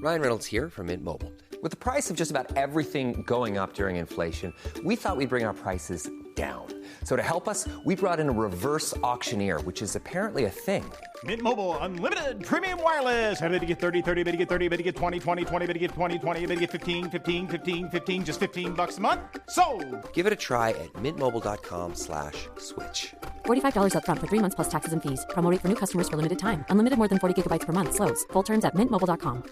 Ryan Reynolds here from Mint Mobile. With the price of just about everything going up during inflation, we thought we'd bring our prices down. So to help us, we brought in a reverse auctioneer, which is apparently a thing. Mint Mobile Unlimited Premium Wireless. How to get 30, 30, bit to get 30, bit to get 20, 20, 20, bit to get 20, 20, bit to get 15, 15, 15, 15, just $15 a month? Sold! Give it a try at mintmobile.com/switch. $45 up front for 3 months plus taxes and fees. Promo rate for new customers for limited time. Unlimited more than 40 gigabytes per month. Slows full terms at mintmobile.com.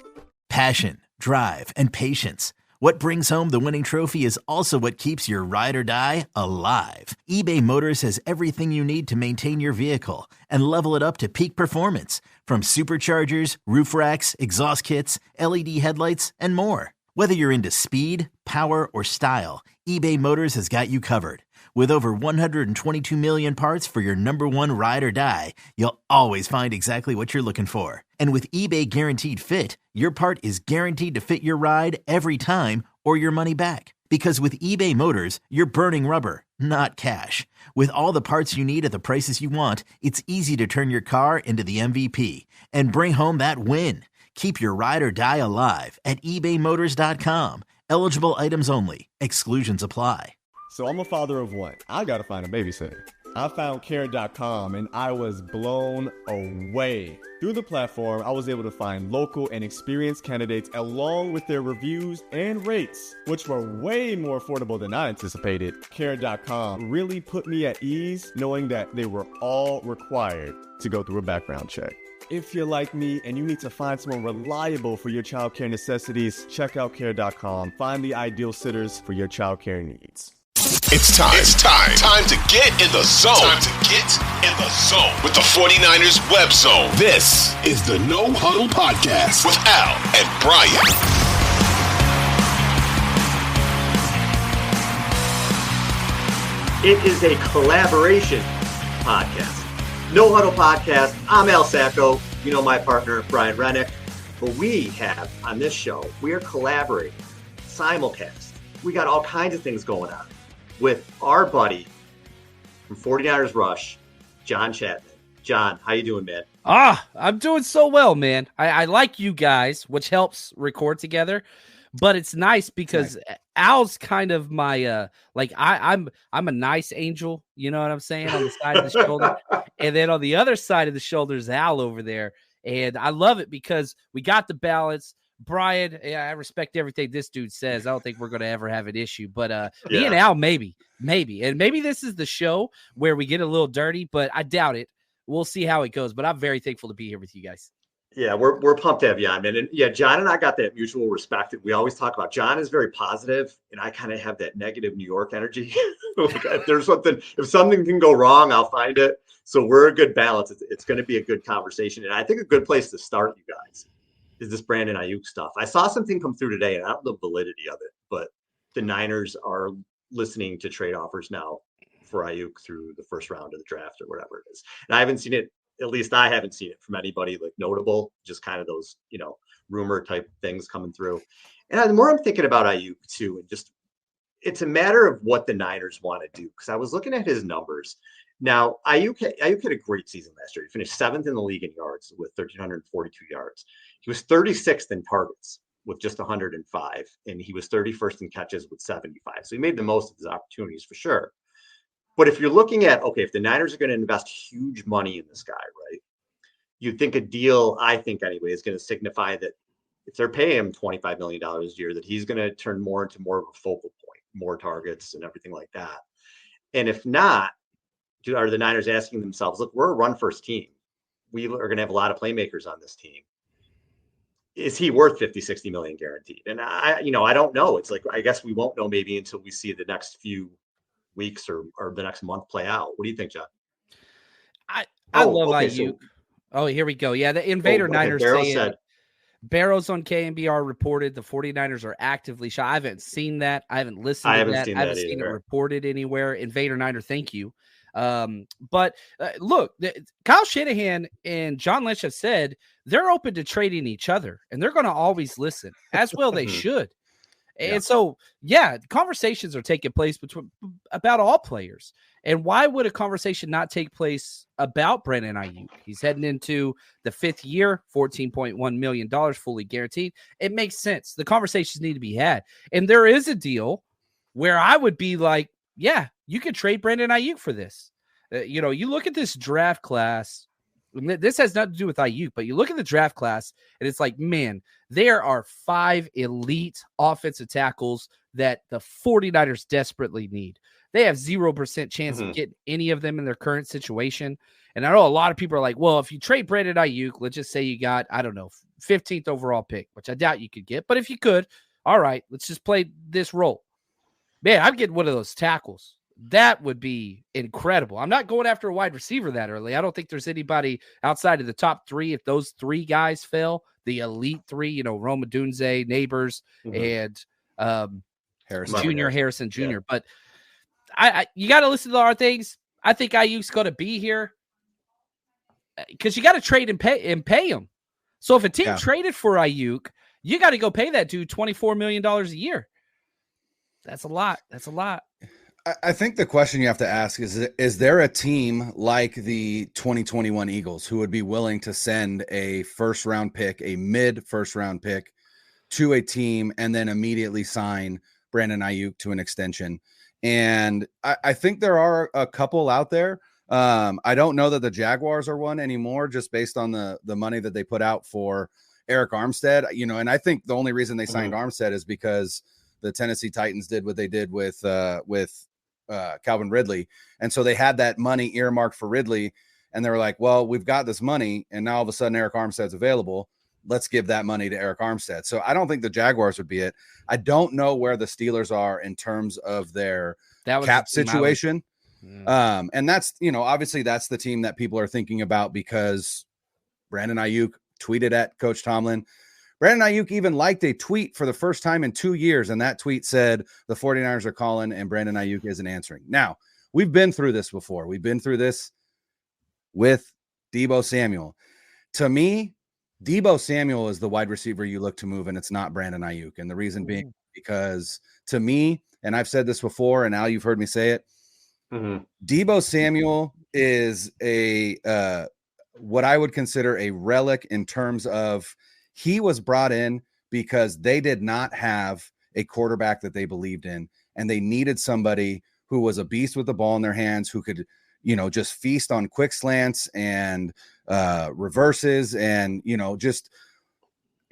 Passion, drive, and patience. What brings home the winning trophy is also what keeps your ride or die alive. eBay Motors has everything you need to maintain your vehicle and level it up to peak performance, from superchargers, roof racks, exhaust kits, LED headlights, and more. Whether you're into speed, power, or style, eBay Motors has got you covered. With over 122 million parts for your number one ride or die, you'll always find exactly what you're looking for. And with eBay Guaranteed Fit, your part is guaranteed to fit your ride every time or your money back. Because with eBay Motors, you're burning rubber, not cash. With all the parts you need at the prices you want, it's easy to turn your car into the MVP and bring home that win. Keep your ride or die alive at ebaymotors.com. Eligible items only. Exclusions apply. So I'm a father of one. I gotta find a babysitter. I found Care.com and I was blown away. Through the platform, I was able to find local and experienced candidates along with their reviews and rates, which were way more affordable than I anticipated. Care.com really put me at ease knowing that they were all required to go through a background check. If you're like me and you need to find someone reliable for your childcare necessities, check out Care.com. Find the ideal sitters for your childcare needs. It's time to get in the zone. Time to get in the zone with the 49ers web zone. This is the No Huddle Podcast with Al and Brian. It is a collaboration podcast. No Huddle Podcast. I'm Al Sacco. You know my partner, Brian Renick. But we have, on this show, we are collaborating, simulcast. We got all kinds of things going on with our buddy from 49ers Rush, Josh Chapman. John, how you doing, man? I'm doing so well, man. I like you guys, which helps record together. But it's nice because Al's kind of my I'm a nice angel, you know what I'm saying, on the side of the shoulder. And then on the other side of the shoulder is Al over there. And I love it because we got the balance. Brian, I respect everything this dude says. I don't think we're going to ever have an issue, but me and Al, maybe. And maybe this is the show where we get a little dirty, but I doubt it. We'll see how it goes, but I'm very thankful to be here with you guys. Yeah, we're pumped to have you on, man. And yeah, John and I got that mutual respect that we always talk about. John is very positive, and I kind of have that negative New York energy. If something can go wrong, I'll find it. So we're a good balance. It's going to be a good conversation. And I think a good place to start, you guys, is this Brandon Aiyuk stuff. I saw something come through today, and I don't know the validity of it, but the Niners are listening to trade offers now for Aiyuk through the first round of the draft or whatever it is. And I haven't seen it. At least I haven't seen it from anybody like notable, just kind of those, rumor type things coming through. And the more I'm thinking about Aiyuk too, and just, it's a matter of what the Niners want to do. Cause I was looking at his numbers. Now, Aiyuk had a great season last year. He finished 7th in the league in yards with 1,342 yards. He was 36th in targets with just 105, and he was 31st in catches with 75. So he made the most of his opportunities for sure. But if you're looking at, okay, if the Niners are going to invest huge money in this guy, right, you'd think a deal, I think anyway, is going to signify that if they're paying him $25 million a year, that he's going to turn more into more of a focal point, more targets and everything like that. And if not, are the Niners asking themselves, look, we're a run-first team. We are going to have a lot of playmakers on this team. Is he worth 50, 60 million guaranteed? And I don't know. It's like, I guess we won't know maybe until we see the next few weeks or the next month play out. What do you think, John? I love Aiyuk. Here we go. Yeah, the Invader Niners saying Barrows on KNBR reported the 49ers are actively shot. I haven't seen that. I haven't listened to that. I haven't seen it reported anywhere. Invader Niner, thank you. But look, Kyle Shanahan and John Lynch have said they're open to trading each other, and they're going to always listen, as well they should. And so, conversations are taking place about all players. And why would a conversation not take place about Brandon Aiyuk? He's heading into the 5th year, $14.1 million, fully guaranteed. It makes sense. The conversations need to be had. And there is a deal where I would be like, yeah, you could trade Brandon Aiyuk for this. You look at this draft class. This has nothing to do with Aiyuk, but you look at the draft class, and it's like, man, there are 5 elite offensive tackles that the 49ers desperately need. They have 0% chance of getting any of them in their current situation. And I know a lot of people are like, well, if you trade Brandon Aiyuk, let's just say you got, 15th overall pick, which I doubt you could get. But if you could, all right, let's just play this role. Man, I'm getting one of those tackles. That would be incredible. I'm not going after a wide receiver that early. I don't think there's anybody outside of the top 3. If those 3 guys fell, the elite 3, Rome Odunze, Neighbors, and Harrison Jr. Yeah. But you got to listen to our things. I think Aiyuk's going to be here because you got to trade and pay him. So if a team traded for Aiyuk, you got to go pay that dude $24 million a year. That's a lot. I think the question you have to ask is there a team like the 2021 Eagles who would be willing to send a first-round pick, a mid-first-round pick, to a team and then immediately sign Brandon Aiyuk to an extension? And I think there are a couple out there. I don't know that the Jaguars are one anymore, just based on the money that they put out for Eric Armstead. And I think the only reason they signed Armstead is because the Tennessee Titans did what they did with Calvin Ridley. And so they had that money earmarked for Ridley, and they were like, well, we've got this money, and now all of a sudden Eric Armstead's available. Let's give that money to Eric Armstead. So I don't think the Jaguars would be it. I don't know where the Steelers are in terms of their cap situation. And that's, obviously that's the team that people are thinking about because Brandon Aiyuk tweeted at Coach Tomlin. Brandon Aiyuk even liked a tweet for the first time in 2 years, and that tweet said the 49ers are calling and Brandon Aiyuk isn't answering. Now, we've been through this before. We've been through this with Deebo Samuel. To me, Deebo Samuel is the wide receiver you look to move, and it's not Brandon Aiyuk. And the reason being because to me, and I've said this before, and Al, you've heard me say it, Deebo Samuel is what I would consider a relic in terms of he was brought in because they did not have a quarterback that they believed in, and they needed somebody who was a beast with the ball in their hands, who could, just feast on quick slants and reverses and, just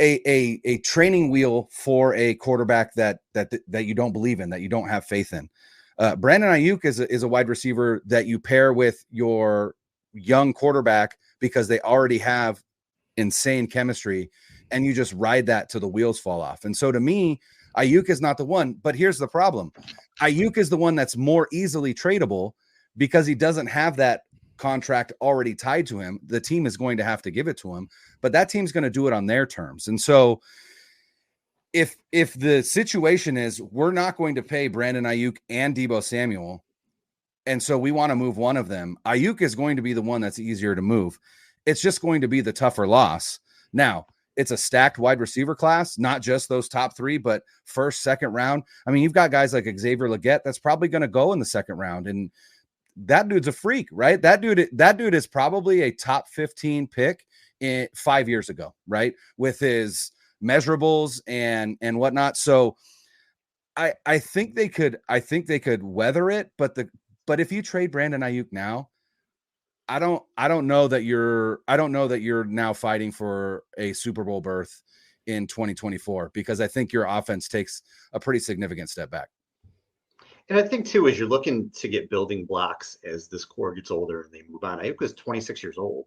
a training wheel for a quarterback that you don't believe in, that you don't have faith in. Brandon Aiyuk is a wide receiver that you pair with your young quarterback because they already have insane chemistry, and you just ride that till the wheels fall off. And so to me, Aiyuk is not the one, but here's the problem. Aiyuk is the one that's more easily tradable because he doesn't have that contract already tied to him. The team is going to have to give it to him, but that team's going to do it on their terms. And so if the situation is we're not going to pay Brandon Aiyuk and Deebo Samuel, and so we want to move one of them, Aiyuk is going to be the one that's easier to move. It's just going to be the tougher loss. Now, it's a stacked wide receiver class, not just those top 3, but first, second round. I mean, you've got guys like Xavier Legette that's probably going to go in the second round, and that dude's a freak, right? That dude is probably a top 15 pick 5 years ago, right? With his measurables and whatnot. So I think they could weather it, but if you trade Brandon Aiyuk now, I don't know that you're now fighting for a Super Bowl berth in 2024, because I think your offense takes a pretty significant step back. And I think too, as you're looking to get building blocks as this core gets older and they move on, Aiyuk is 26 years old.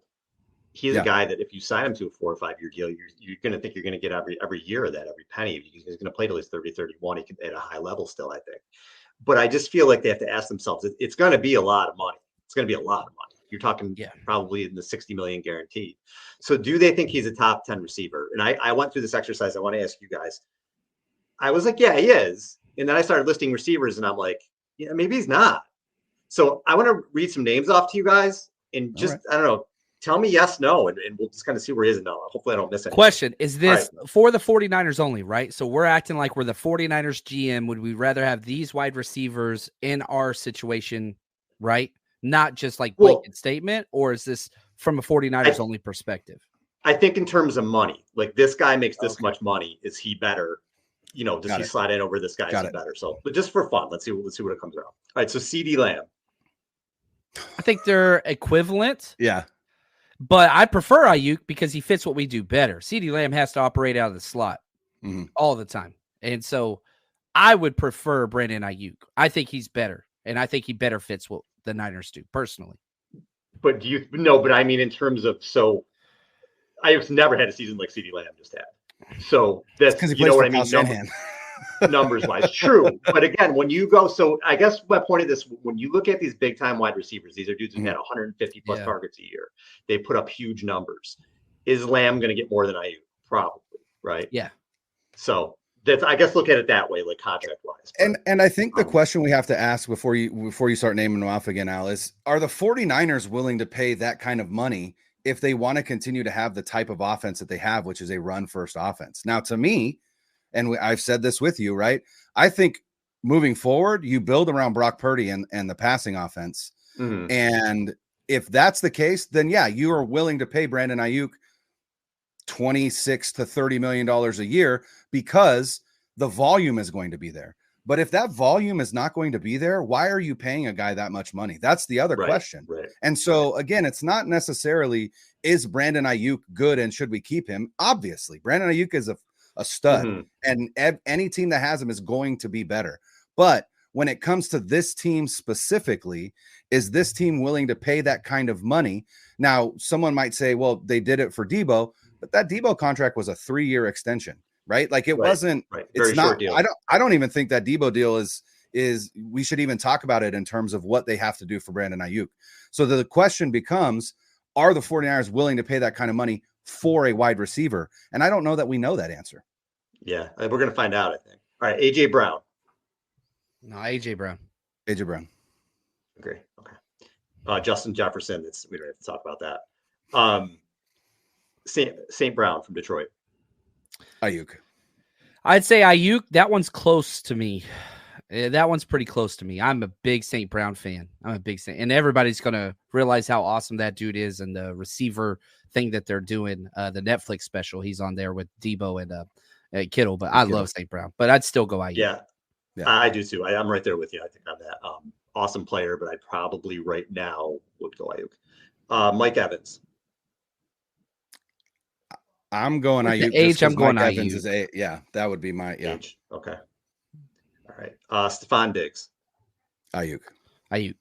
He's a guy that if you sign him to a 4 or 5 year deal, you're going to think you're going to get every year of that, every penny. He's going to play till he's 30, 31. He can at a high level still, I think. But I just feel like they have to ask themselves, it's going to be a lot of money. It's going to be a lot of money. You're talking probably in the 60 million guaranteed. So do they think he's a top 10 receiver? And I went through this exercise. I want to ask you guys. I was like, yeah, he is. And then I started listing receivers and I'm like, yeah, maybe he's not. So I want to read some names off to you guys and just, I don't know, tell me yes, no, and we'll just kind of see where he is. No, hopefully I don't miss anything. Question, is this for the 49ers only, right? So we're acting like we're the 49ers GM. Would we rather have these wide receivers in our situation, right? Not just like blanket statement, or is this from a 49ers only perspective? I think in terms of money, like this guy makes this much money. Is he better? You know, does he slide in over this guy? Is he better? So, but just for fun, let's see what it comes around. All right. So CD Lamb. I think they're equivalent. Yeah. But I prefer Aiyuk because he fits what we do better. CD Lamb has to operate out of the slot all the time. And so I would prefer Brandon Aiyuk. I think he's better. And I think he better fits what the Niners do personally. But but I mean, in terms of, so Aiyuk's never had a season like CD Lamb just had. So that's, you know what I mean? Numbers wise, true. But again, when you go, so I guess my point of this, when you look at these big time wide receivers, these are dudes who had 150 plus targets a year. They put up huge numbers. Is Lamb going to get more than Aiyuk? Probably, right? Yeah. So that's, I guess, look at it that way, like contract wise. And I think the question we have to ask before you start naming them off again, Al, is are the 49ers willing to pay that kind of money if they want to continue to have the type of offense that they have, which is a run first offense? Now, to me, and I've said this with you, right? I think moving forward, you build around Brock Purdy and the passing offense. And if that's the case, then yeah, you are willing to pay Brandon Aiyuk $26 to $30 million a year because the volume is going to be there. But if that volume is not going to be there, why are you paying a guy that much money? That's the other question. Right. And so again, it's not necessarily is Brandon Aiyuk good and should we keep him? Obviously, Brandon Aiyuk is a stud, and any team that has him is going to be better. But when it comes to this team specifically, is this team willing to pay that kind of money? Now, someone might say, well, they did it for Debo, but that Debo contract was a 3-year extension, right? Like it wasn't, it's not, I don't even think that Debo deal is we should even talk about it in terms of what they have to do for Brandon Aiyuk. So the question becomes, are the 49ers willing to pay that kind of money for a wide receiver? And I don't know that we know that answer. Yeah, we're going to find out, I think. All right, AJ Brown. No, AJ Brown. AJ Brown. Agree. Okay. Justin Jefferson. We don't have to talk about that. St. Brown from Detroit. Aiyuk. I'd say Aiyuk. That one's close to me. That one's pretty close to me. I'm a big St. Brown fan. And everybody's going to realize how awesome that dude is, and the receiver thing that they're doing, the Netflix special. He's on there with Debo and Kittle, but I love St. Brown, but I'd still go Aiyuk. Yeah. I do too. I'm right there with you. I think I'm that awesome player, but I probably right now would go Aiyuk. Mike Evans. I'm going With Aiyuk. the age, I'm going Mike Aiyuk. Evans is that would be my age. Okay. All right. Stephon Diggs. Aiyuk. I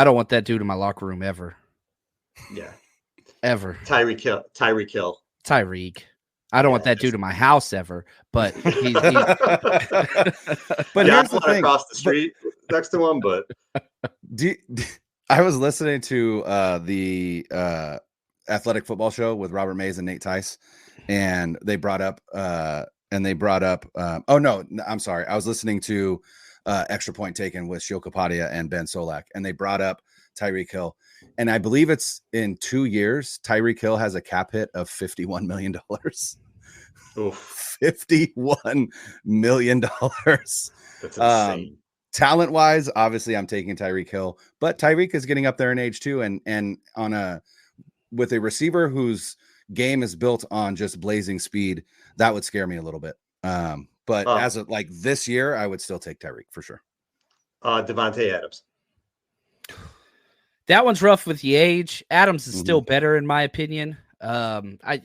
don't want that dude in my locker room ever. Yeah. Ever. Tyreek Hill. Tyreek. I don't want that dude in my house ever, but he's but yeah, here's the thing. Across the street next to him, but I was listening to the Athletic Football Show with Robert Mays and Nate Tice, and they brought up oh no, I'm sorry. I was listening to Extra Point Taken with Shio Kapadia and Ben Solak, and they brought up Tyreek Hill. And I believe it's in 2 years, Tyreek Hill has a cap hit of $51 million. $51 million. That's insane. Talent wise, obviously I'm taking Tyreek Hill, but Tyreek is getting up there in age too. And with a receiver whose game is built on just blazing speed, that would scare me a little bit. But as of like this year, I would still take Tyreek for sure. Devontae Adams. That one's rough with the age. Adams is still better in my opinion. I'd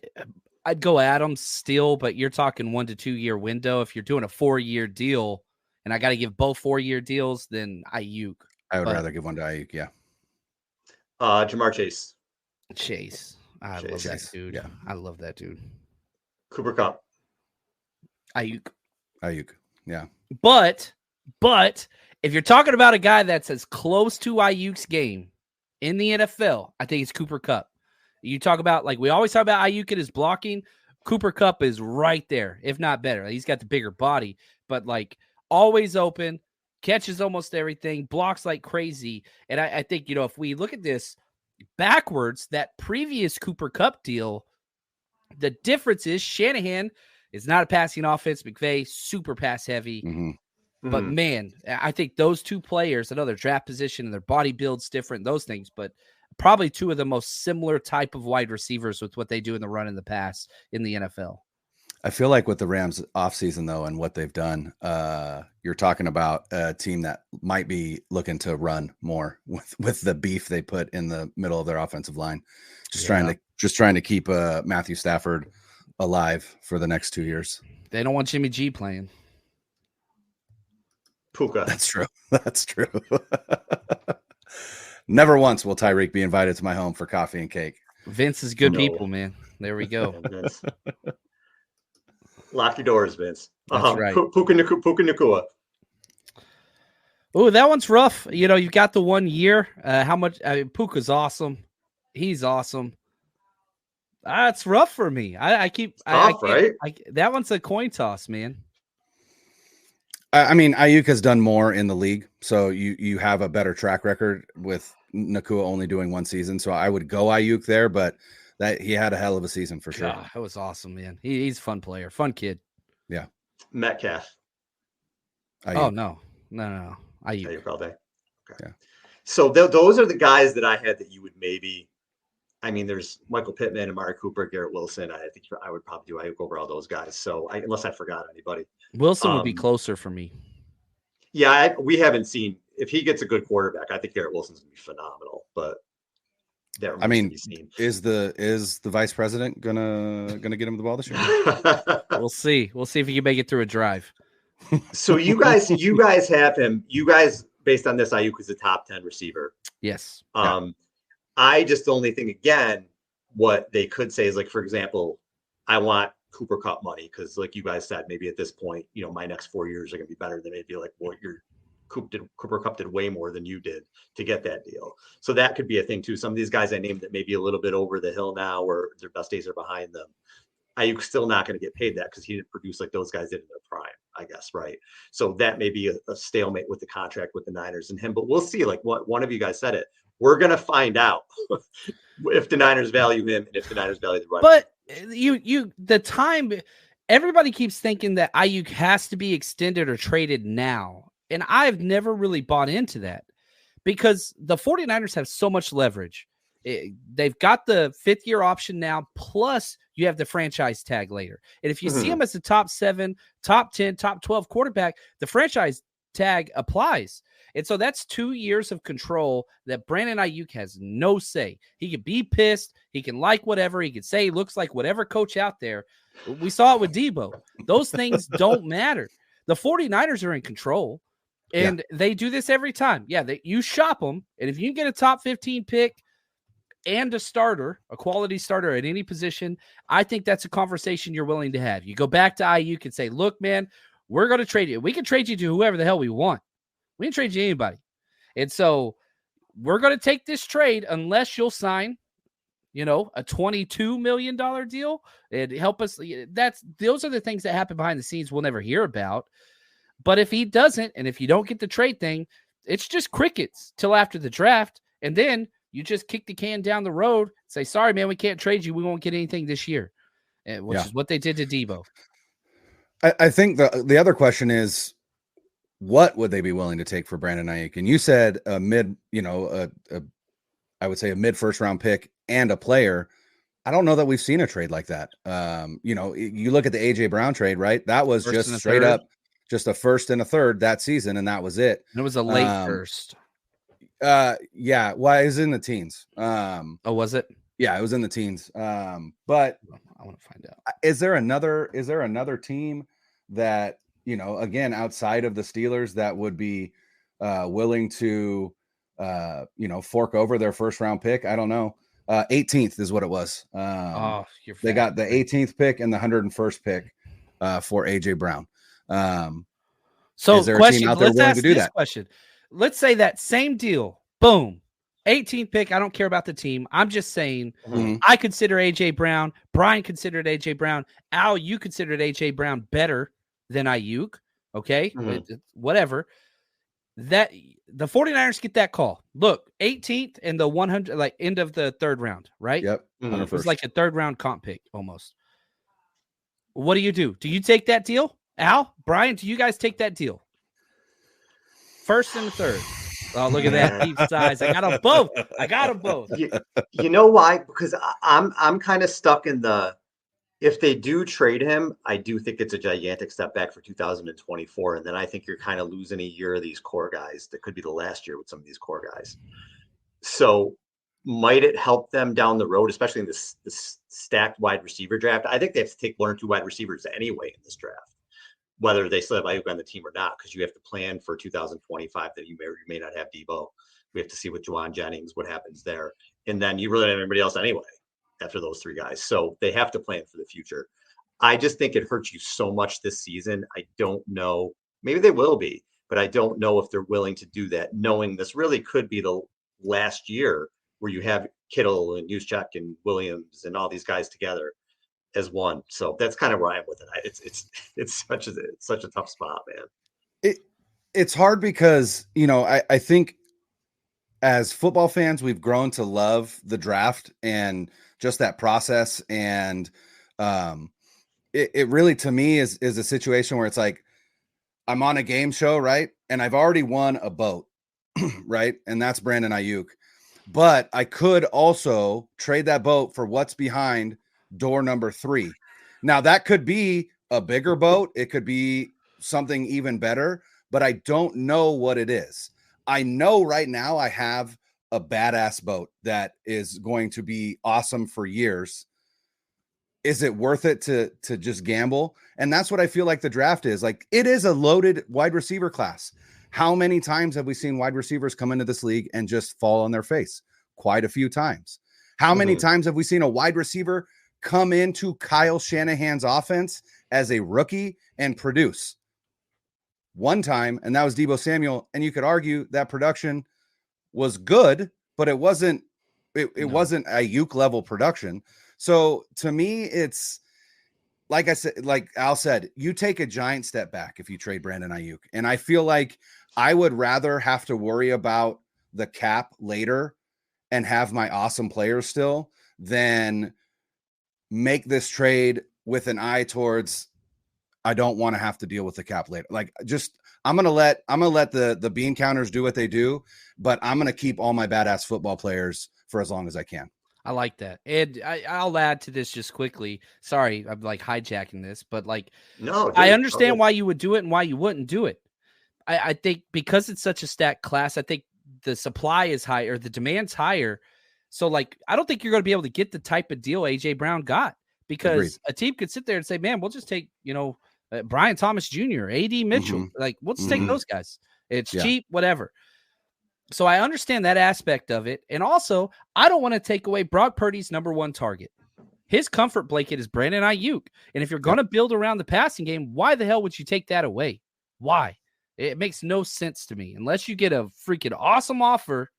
go Adams still, but you're talking 1 to 2 year window. If you're doing a 4-year deal, and I got to give both 4-year deals, then Aiyuk. I would rather give one to Aiyuk. Yeah. Jamar Chase. I love that dude. Yeah. I love that dude. Cooper Kupp. Aiyuk. Yeah. But if you're talking about a guy that's as close to Aiyuk's game in the NFL, I think it's Cooper Kupp. You talk about, like we always talk about Aiyuk and his blocking. Cooper Kupp is right there, if not better. He's got the bigger body, but like always open, catches almost everything, blocks like crazy. And I think, if we look at this, backwards, that previous Cooper Kupp deal, the difference is Shanahan is not a passing offense. McVay, super pass heavy. But man, I think those two players, I know their draft position and their body build's different, those things, but probably two of the most similar type of wide receivers with what they do in the run and the pass in the NFL. I feel like with the Rams offseason, though, and what they've done, you're talking about a team that might be looking to run more with the beef they put in the middle of their offensive line. Just trying to keep Matthew Stafford alive for the next 2 years. They don't want Jimmy G playing. Puka. That's true. That's true. Never once will Tyreek be invited to my home for coffee and cake. Vince is good people, man. There we go. Lock your doors, Vince. That's right. Puka Nacua. Oh, that one's rough. You know, you've got the 1 year. How much? Puka's awesome. He's awesome. It's rough for me. Right? That one's a coin toss, man. I mean, Aiyuk has done more in the league, so you have a better track record with Nacua only doing one season. So I would go Aiyuk there, but that he had a hell of a season for sure. That was awesome, man. He's a fun player, fun kid. Yeah. Metcalf. Aiyuk. Oh no. Aiyuk all day. Okay. Yeah. So those are the guys that I had that you would maybe. I mean, there's Michael Pittman, Amari Cooper, Garrett Wilson. I think I would probably do Aiyuk over all those guys. So unless I forgot anybody, Wilson would be closer for me. Yeah, we haven't seen if he gets a good quarterback. I think Garrett Wilson's gonna be phenomenal. But that remains to be seen. Is the vice president gonna get him the ball this year? We'll see. We'll see if he can make it through a drive. So you guys have him. You guys, based on this, Aiyuk is a top 10 receiver. Yes. I just only think again, what they could say is like, for example, I want Cooper Kupp money because, like you guys said, maybe at this point, you know, my next 4 years are gonna be better than maybe like what Cooper Kupp did way more than you did to get that deal. So that could be a thing too. Some of these guys I named that may be a little bit over the hill now, or their best days are behind them. Aiyuk's still not going to get paid that because he didn't produce like those guys did in their prime, I guess, right? So that may be a stalemate with the contract with the Niners and him, but we'll see. Like what one of you guys said it. We're going to find out if the Niners value him and if the Niners value the run. But the time, everybody keeps thinking that Aiyuk has to be extended or traded now. And I've never really bought into that because the 49ers have so much leverage. They've got the 5th-year option now, plus you have the franchise tag later. And if you see him as a top 7, top 10, top 12 quarterback, the franchise tag applies. And so that's 2 years of control that Brandon Aiyuk has no say. He can be pissed. He can like whatever. He can say he looks like whatever coach out there. We saw it with Debo. Those things don't matter. The 49ers are in control, and they do this every time. Yeah, you shop them, and if you can get a top 15 pick and a starter, a quality starter at any position, I think that's a conversation you're willing to have. You go back to Aiyuk and say, look, man, we're going to trade you. We can trade you to whoever the hell we want. We can trade you anybody. And so we're going to take this trade unless you'll sign, you know, a $22 million deal and help us. Those are the things that happen behind the scenes we'll never hear about. But if he doesn't, and if you don't get the trade thing, it's just crickets till after the draft. And then you just kick the can down the road, say, sorry, man, we can't trade you. We won't get anything this year, which is what they did to Debo. I think the other question is, what would they be willing to take for Brandon Aiyuk? And you said a mid, I would say a mid first round pick and a player. I don't know that we've seen a trade like that. You look at the AJ Brown trade, right? That was first just straight up, just a first and a third that season, and that was it. And it was a late first. Yeah. Well, it was in the teens. Was it? Yeah, it was in the teens. But I want to find out. Is there another team that, again, outside of the Steelers that would be willing to, fork over their first round pick? I don't know. 18th is what it was. They got the 18th pick and the 101st pick for AJ Brown. So is there a team out there willing to do that? Question. Let's say that same deal. Boom. 18th pick. I don't care about the team. I'm just saying I consider AJ Brown. Brian considered AJ Brown. Al, you considered AJ Brown better than Aiyuk. Okay. Whatever. That the 49ers get that call. Look, 18th in the 100, like end of the third round, right? Yep. It was like a third round comp pick almost. What do? Do you take that deal? Al, Brian, do you guys take that deal? First and the third. Oh, look at that deep size. I got them both. You know why? Because I'm kind of stuck in the, if they do trade him, I do think it's a gigantic step back for 2024. And then I think you're kind of losing a year of these core guys. That could be the last year with some of these core guys. So might it help them down the road, especially in this stacked wide receiver draft? I think they have to take one or two wide receivers anyway in this draft, whether they still have Aiyuk on the team or not, because you have to plan for 2025 that you may not have Debo. We have to see with Juwan Jennings what happens there. And then you really don't have anybody else anyway after those three guys. So they have to plan for the future. I just think it hurts you so much this season. I don't know. Maybe they will be, but I don't know if they're willing to do that, knowing this really could be the last year where you have Kittle and Juszczyk and Williams and all these guys together as one. So that's kind of where I am with it. It's such a tough spot, man. It's hard because, I think as football fans, we've grown to love the draft and just that process. And it really, to me, is a situation where it's like, I'm on a game show, right? And I've already won a boat, right? And that's Brandon Aiyuk. But I could also trade that boat for what's behind door number 3. Now, that could be a bigger boat. It could be something even better, but I don't know what it is. I know right now I have a badass boat that is going to be awesome for years. Is it worth it to just gamble? And that's what I feel like the draft is. Like, it is a loaded wide receiver class. How many times have we seen wide receivers come into this league and just fall on their face? Quite a few times. How many times have we seen a wide receiver come into Kyle Shanahan's offense as a rookie and produce? One time, and that was Deebo Samuel. And you could argue that production was good, but it wasn't wasn't Aiyuk level production. So to me, it's like I said, like Al said, you take a giant step back if you trade Brandon Aiyuk. And I feel like I would rather have to worry about the cap later and have my awesome players still than make this trade with an eye towards, I don't want to have to deal with the cap later. Like, just, I'm going to let the bean counters do what they do, but I'm going to keep all my badass football players for as long as I can. I like that. And I'll add to this just quickly. Sorry, I'm like hijacking this, but like, no, dude, I understand why you would do it and why you wouldn't do it. I think because it's such a stacked class, I think the supply is higher, the demand's higher. So like, I don't think you're going to be able to get the type of deal AJ Brown got, because Agreed. a team could sit there and say, man, we'll just take, Brian Thomas Jr., AD Mitchell. Like, we'll just take those guys. It's cheap, whatever. So I understand that aspect of it. And also, I don't want to take away Brock Purdy's number one target. His comfort blanket is Brandon Aiyuk. And if you're going to build around the passing game, why the hell would you take that away? Why? It makes no sense to me unless you get a freaking awesome offer.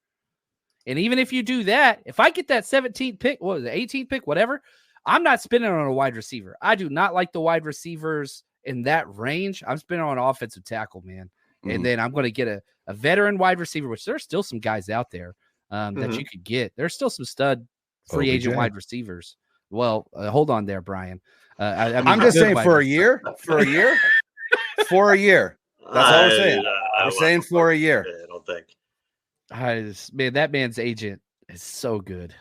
And even if you do that, if I get that 17th pick, what was it, 18th pick, whatever, I'm not spending on a wide receiver. I do not like the wide receivers in that range. I'm spending on an offensive tackle, man. And then I'm going to get a veteran wide receiver, which there's still some guys out there that you could get. There's still some stud free agent wide receivers. Well, hold on there, Brian. I'm just saying for a year. For a year? For a year. That's all we're saying. We're saying for a year. I don't think. Man, that man's agent is so good.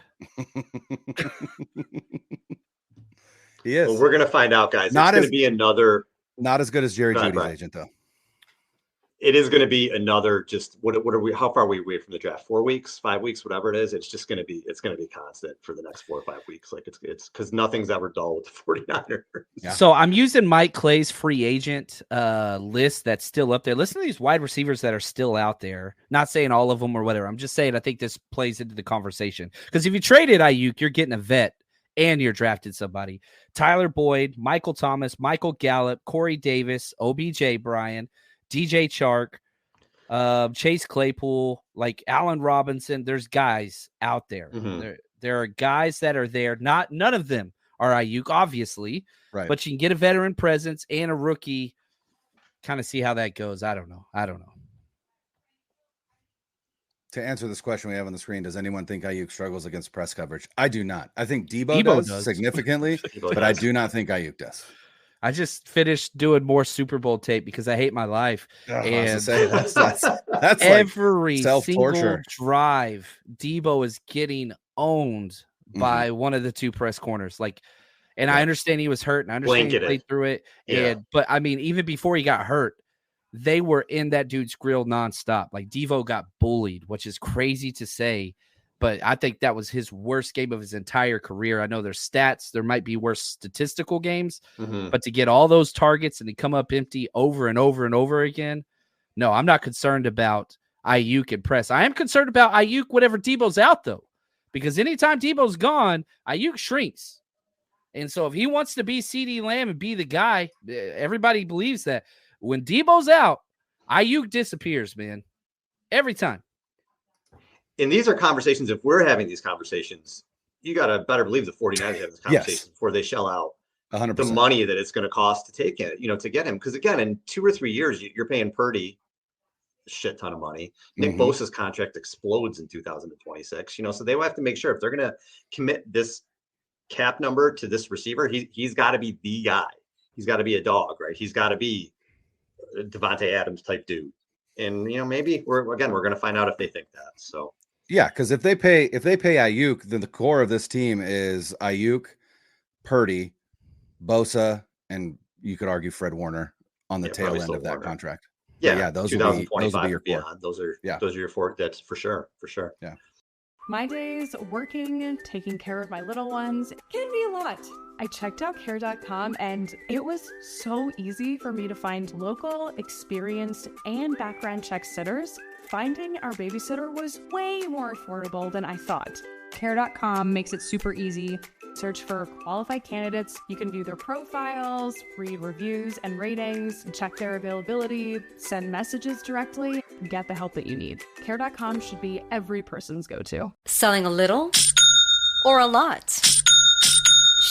He is. Well, we're going to find out, guys. It's going to be another. Not as good as Jerry Judy's agent, though. It is going to be another, just what are we, how far are we away from the draft? 4 weeks, 5 weeks, whatever it is. It's just going to be, constant for the next 4 or 5 weeks. Like it's because nothing's ever dull with the 49ers. Yeah. So I'm using Mike Clay's free agent list that's still up there. Listen to these wide receivers that are still out there. Not saying all of them or whatever. I'm just saying I think this plays into the conversation. Because if you traded Aiyuk, you're getting a vet and you're drafted somebody. Tyler Boyd, Michael Thomas, Michael Gallup, Corey Davis, OBJ Brian, DJ Chark, Chase Claypool, like Allen Robinson. There's guys out there. There are guys that are there. None of them are Aiyuk, obviously, right? But you can get a veteran presence and a rookie. Kind of see how that goes. I don't know. To answer this question we have on the screen, does anyone think Aiyuk struggles against press coverage? I do not. I think Debo does significantly, but I do not think Aiyuk does. I just finished doing more Super Bowl tape because I hate my life. And that's every like self-torture. single drive, Debo is getting owned by one of the two press corners. And I understand he was hurt, and I understand he played through it. Yeah. But I mean, even before he got hurt, they were in that dude's grill nonstop. Like, Devo got bullied, which is crazy to say, but I think that was his worst game of his entire career. I know there's stats. There might be worse statistical games, but to get all those targets and to come up empty over and over and over again, no, I'm not concerned about Aiyuk and press. I am concerned about Aiyuk whenever Debo's out, though, because anytime Debo's gone, Aiyuk shrinks. And so if he wants to be CeeDee Lamb and be the guy, everybody believes that. When Debo's out, Aiyuk disappears, man. Every time. And these are conversations. If we're having these conversations, you got to better believe the 49ers have this conversation before they shell out 100%. the money that it's going to cost to take it, to get him. Because again, in 2 or 3 years, you're paying Purdy a shit ton of money. Nick Bosa's contract explodes in 2026. So they will have to make sure if they're going to commit this cap number to this receiver, he's got to be the guy. He's got to be a dog, right? He's got to be a Devontae Adams type dude. And maybe we're going to find out if they think that. So yeah, because if they pay Aiyuk, then the core of this team is Aiyuk, Purdy, Bosa, and you could argue Fred Warner on the tail end of that contract. Yeah, those will be your core. Those are your four. That's for sure. Yeah. My days working, taking care of my little ones can be a lot. I checked out care.com and it was so easy for me to find local, experienced, and background check sitters. Finding our babysitter was way more affordable than I thought. Care.com makes it super easy. Search for qualified candidates. You can view their profiles, read reviews and ratings, check their availability, send messages directly, and get the help that you need. Care.com should be every person's go-to. Selling a little or a lot?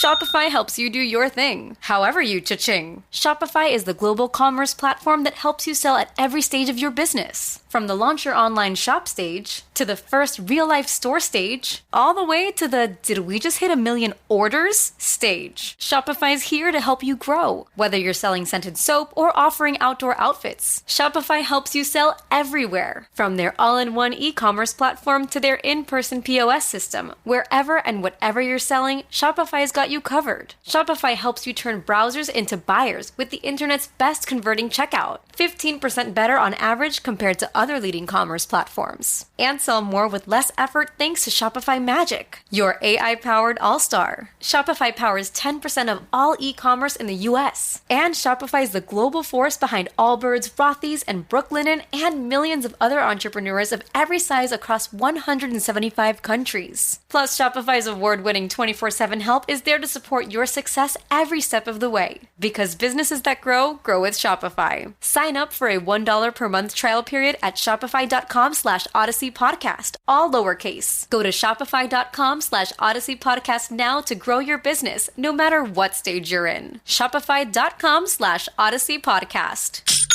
Shopify helps you do your thing, however you cha-ching. Shopify is the global commerce platform that helps you sell at every stage of your business. From the launch your online shop stage, to the first real-life store stage, all the way to the did we just hit 1 million orders stage. Shopify's here to help you grow. Whether you're selling scented soap or offering outdoor outfits, Shopify helps you sell everywhere. From their all-in-one e-commerce platform to their in-person POS system, wherever and whatever you're selling, Shopify's got you covered. Shopify helps you turn browsers into buyers with the internet's best converting checkout. 15% better on average compared to other leading commerce platforms. And sell more with less effort thanks to Shopify Magic, your AI-powered all-star. Shopify powers 10% of all e-commerce in the US. And Shopify is the global force behind Allbirds, Rothy's, and Brooklinen, and millions of other entrepreneurs of every size across 175 countries. Plus, Shopify's award-winning 24/7 help is there to support your success every step of the way. Because businesses that grow with Shopify. Sign up for a $1 per month trial period at shopify.com/Odyssey Podcast, all lowercase. Go to shopify.com/Odyssey Podcast now to grow your business, no matter what stage you're in. Shopify.com/Odyssey Podcast.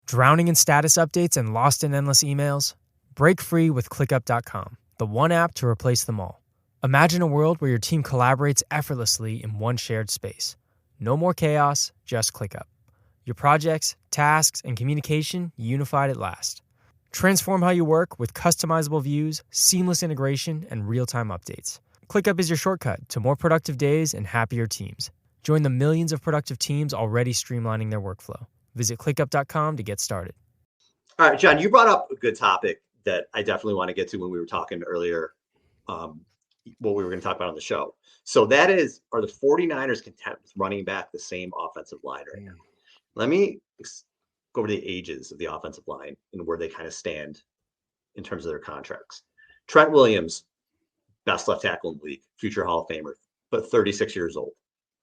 Drowning in status updates and lost in endless emails? Break free with ClickUp.com, the one app to replace them all. Imagine a world where your team collaborates effortlessly in one shared space. No more chaos, just ClickUp. Your projects, tasks, and communication unified at last. Transform how you work with customizable views, seamless integration, and real-time updates. ClickUp is your shortcut to more productive days and happier teams. Join the millions of productive teams already streamlining their workflow. Visit ClickUp.com to get started. All right, John, you brought up a good topic that I definitely want to get to when we were talking earlier, what we were going to talk about on the show. So that is, are the 49ers content with running back the same offensive line right now? Let me go over the ages of the offensive line and where they kind of stand in terms of their contracts. Trent Williams, best left tackle in the league, future Hall of Famer, but 36 years old.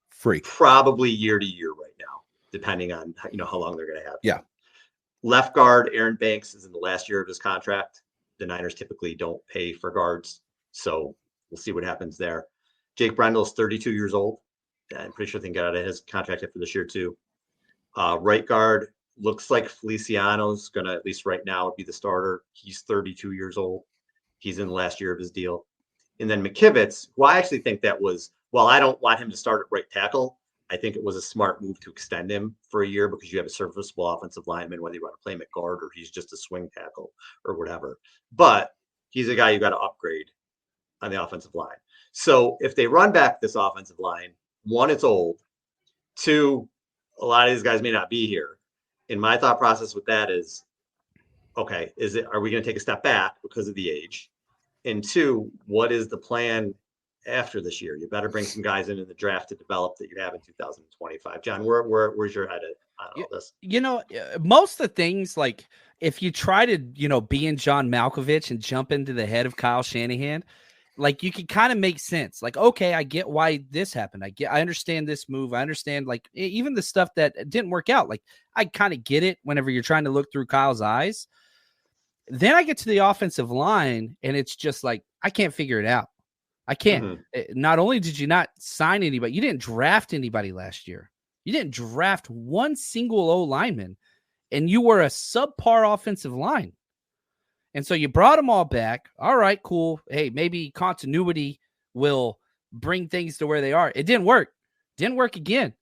Freak. Probably year to year right now, depending on how long they're going to have. Yeah. Left guard Aaron Banks is in the last year of his contract. The Niners typically don't pay for guards, so we'll see what happens there. Jake Brendel is 32 years old. I'm pretty sure they can get out of his contract after this year too. Right guard Looks like Feliciano's going to, at least right now, be the starter. He's 32 years old. He's in the last year of his deal. And then McKivitz, who I actually think that was, well, I don't want him to start at right tackle. I think it was a smart move to extend him for a year because you have a serviceable offensive lineman, whether you want to play him at guard or he's just a swing tackle or whatever. But he's a guy you got to upgrade on the offensive line. So if they run back this offensive line, one, it's old. Two, a lot of these guys may not be here. And my thought process with that is, okay, are we going to take a step back because of the age? And two, what is the plan after this year? You better bring some guys in the draft to develop that you have in 2025. John, where's your head on all this? Most of the things, like if you try to, be in John Malkovich and jump into the head of Kyle Shanahan, like you can kind of make sense. Like, okay, I get why this happened. I understand this move. I understand like even the stuff that didn't work out. Like I kind of get it whenever you're trying to look through Kyle's eyes. Then I get to the offensive line and it's just like, I can't figure it out. I can't. Not only did you not sign anybody, you didn't draft anybody last year. You didn't draft one single O lineman, and you were a subpar offensive line. And so you brought them all back. All right, cool. Hey, maybe continuity will bring things to where they are. It didn't work. Didn't work again.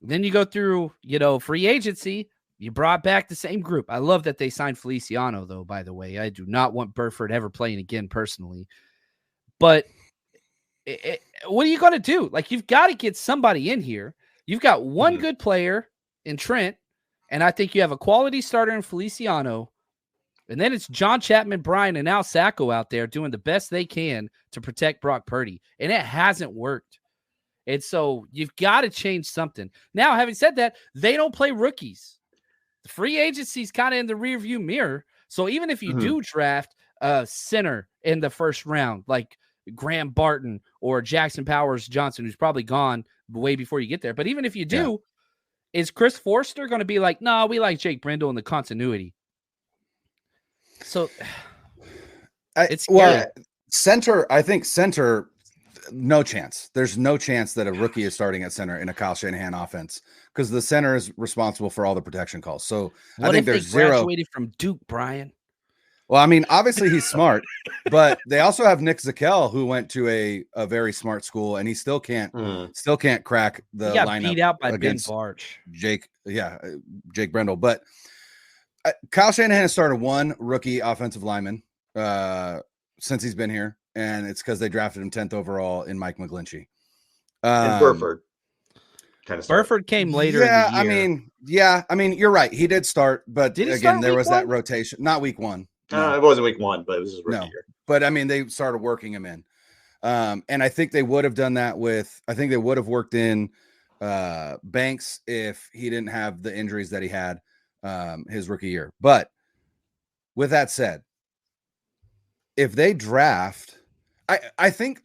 Then you go through, free agency. You brought back the same group. I love that they signed Feliciano, though, by the way. I do not want Burford ever playing again personally. But what are you going to do? Like, you've got to get somebody in here. You've got one good player in Trent, and I think you have a quality starter in Feliciano. And then it's John Chapman, Brandon, and Al Sacco out there doing the best they can to protect Brock Purdy. And it hasn't worked. And so you've got to change something. Now, having said that, they don't play rookies. The free agency is kind of in the rearview mirror. So even if you do draft a center in the first round, like Graham Barton or Jackson Powers Johnson, who's probably gone way before you get there. But even if you do, is Chris Forster going to be like, no, we like Jake Brendel and the continuity? So center, I think center, no chance. There's no chance that a rookie is starting at center in a Kyle Shanahan offense because the center is responsible for all the protection calls. So I think there's graduated from Duke, Brian. Well, I mean, obviously he's smart, but they also have Nick Zakel, who went to a very smart school, and he still can't crack the lineup. Beat out by against Ben Barch. Jake Brendel. But Kyle Shanahan has started one rookie offensive lineman since he's been here, and it's because they drafted him 10th overall in Mike McGlinchey. And Burford. Burford came later in the year. I mean, you're right. He did start, but there was that rotation. Not week one. No, it wasn't week one, but it was his rookie year. But I mean, they started working him in. And I think they would have done that they would have worked in Banks if he didn't have the injuries that he had his rookie year. But with that said, if they draft, I think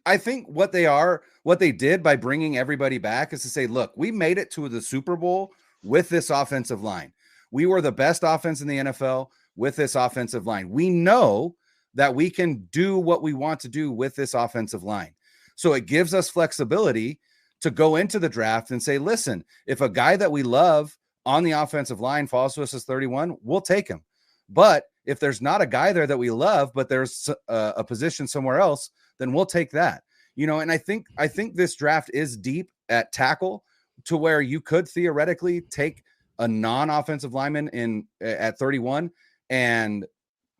what they did by bringing everybody back is to say, look, we made it to the Super Bowl with this offensive line. We were the best offense in the NFL with this offensive line. We know that we can do what we want to do with this offensive line. So it gives us flexibility to go into the draft and say, listen, if a guy that we love on the offensive line falls to us as 31, we'll take him. But if there's not a guy there that we love, but there's a position somewhere else, then we'll take that. And I think this draft is deep at tackle to where you could theoretically take a non-offensive lineman at 31 and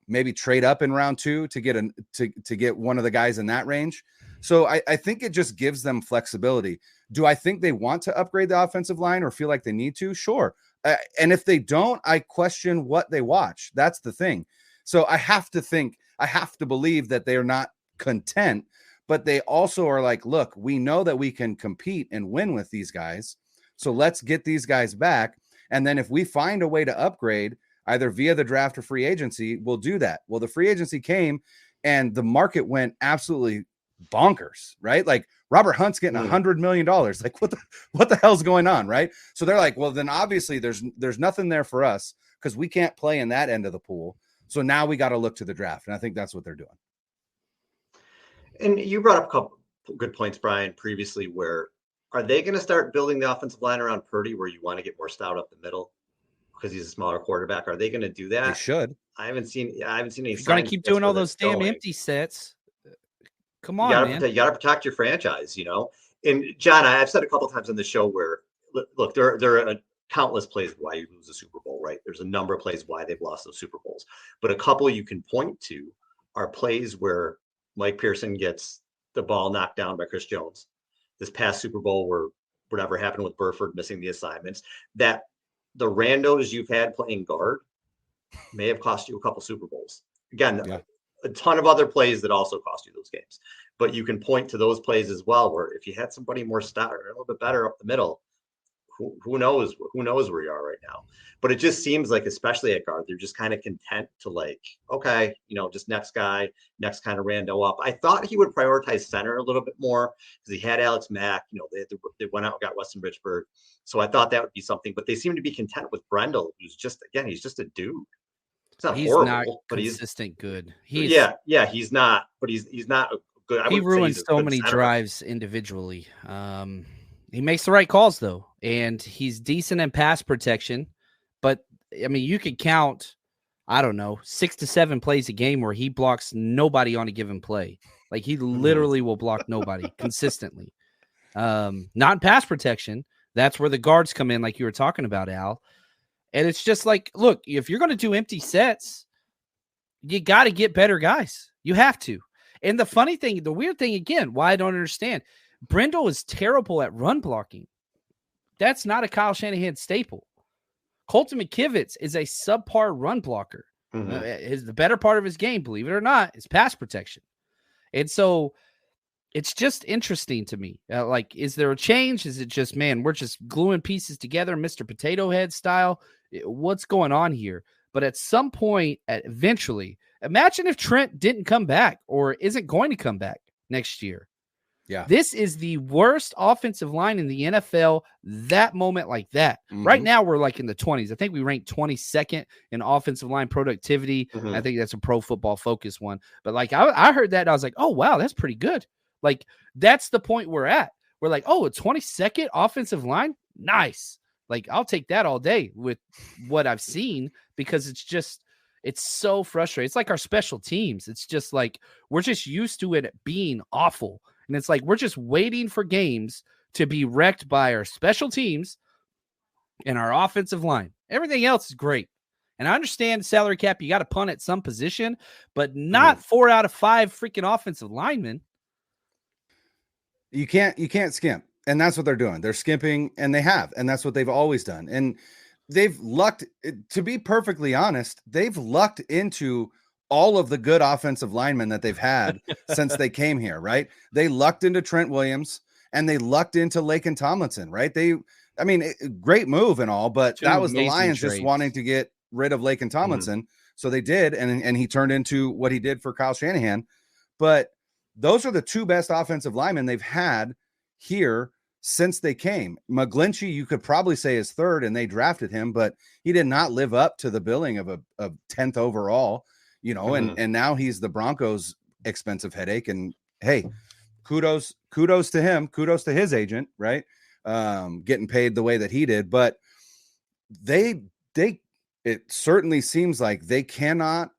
maybe trade up in round 2 to get one of the guys in that range. So I think it just gives them flexibility. Do I think they want to upgrade the offensive line or feel like they need to? Sure. And if they don't, I question what they watch. That's the thing. So I have to believe that they're not content, but they also are like, look, we know that we can compete and win with these guys. So let's get these guys back. And then if we find a way to upgrade either via the draft or free agency, we'll do that. Well, the free agency came and the market went absolutely bonkers, right? Like Robert Hunt's getting $100 million. Like what the hell's going on? Right. So they're like, well, then obviously there's nothing there for us because we can't play in that end of the pool. So now we got to look to the draft. And I think that's what they're doing. And you brought up a couple good points, Brian, previously, where are they going to start building the offensive line around Purdy where you want to get more stout up the middle? because he's a smaller quarterback. Are they going to do that? They should. I haven't seen any. You're going to keep doing all those damn empty sets. Come on, man. You got to protect your franchise, And John, I've said a couple of times on the show where, look, there are countless plays why you lose a Super Bowl, right? There's a number of plays why they've lost those Super Bowls, but a couple you can point to are plays where Mike Pearson gets the ball knocked down by Chris Jones. This past Super Bowl, where whatever happened with Burford missing the assignments, that the randos you've had playing guard may have cost you a couple Super Bowls. Again, a ton of other plays that also cost you those games. But you can point to those plays as well, where if you had somebody more stout or a little bit better up the middle, who knows where you are right now. But it just seems like, especially at guard, they're just kind of content to okay, just next guy, next kind of rando up. I thought he would prioritize center a little bit more because he had Alex Mack. They went out and got Weston Richburg. So I thought that would be something. But they seem to be content with Brendel, who's he's just a dude. He's horrible, not but consistent good. He's not, but he's not good. He ruins so many drives individually. He makes the right calls though, and he's decent in pass protection. But I mean, you could count, 6 to 7 plays a game where he blocks nobody on a given play. Like he literally will block nobody consistently. Not in pass protection. That's where the guards come in, like you were talking about, Al. And it's just like, look, if you're going to do empty sets, you got to get better guys. You have to. And the weird thing, again, why I don't understand, Brendel is terrible at run blocking. That's not a Kyle Shanahan staple. Colton McKivitz is a subpar run blocker. The better part of his game, believe it or not, is pass protection. And so it's just interesting to me. Is there a change? Is it just, man, we're just gluing pieces together, Mr. Potato Head style? What's going on here? But at some point, eventually, imagine if Trent didn't come back or isn't going to come back next year. Yeah. This is the worst offensive line in the NFL, that moment like that. Right now, we're in the 20s. I think we ranked 22nd in offensive line productivity. I think that's a Pro Football Focus one. But I heard that and I was like, oh, wow, that's pretty good. That's the point we're at. We're like, oh, a 22nd offensive line? Nice. I'll take that all day with what I've seen, because it's so frustrating. It's like our special teams. It's just we're just used to it being awful. And it's we're just waiting for games to be wrecked by our special teams and our offensive line. Everything else is great. And I understand salary cap, you got to punt at some position, but not 4 out of 5 freaking offensive linemen. You can't skimp. And that's what they're doing. They're skimping, and and that's what they've always done. And they've lucked, to be perfectly honest, they've lucked into all of the good offensive linemen that they've had since they came here, right? They lucked into Trent Williams, and they lucked into Laken Tomlinson, right? Great move and all, but that was the Lions just wanting to get rid of Laken Tomlinson. So they did, and he turned into what he did for Kyle Shanahan. But those are the 2 best offensive linemen they've had here since they came. McGlinchey, you could probably say, is 3rd, and they drafted him, but he did not live up to the billing of a 10th overall, and now he's the Broncos' expensive headache. And hey, kudos to him, kudos to his agent, right? Getting paid the way that he did. But it certainly seems like they cannot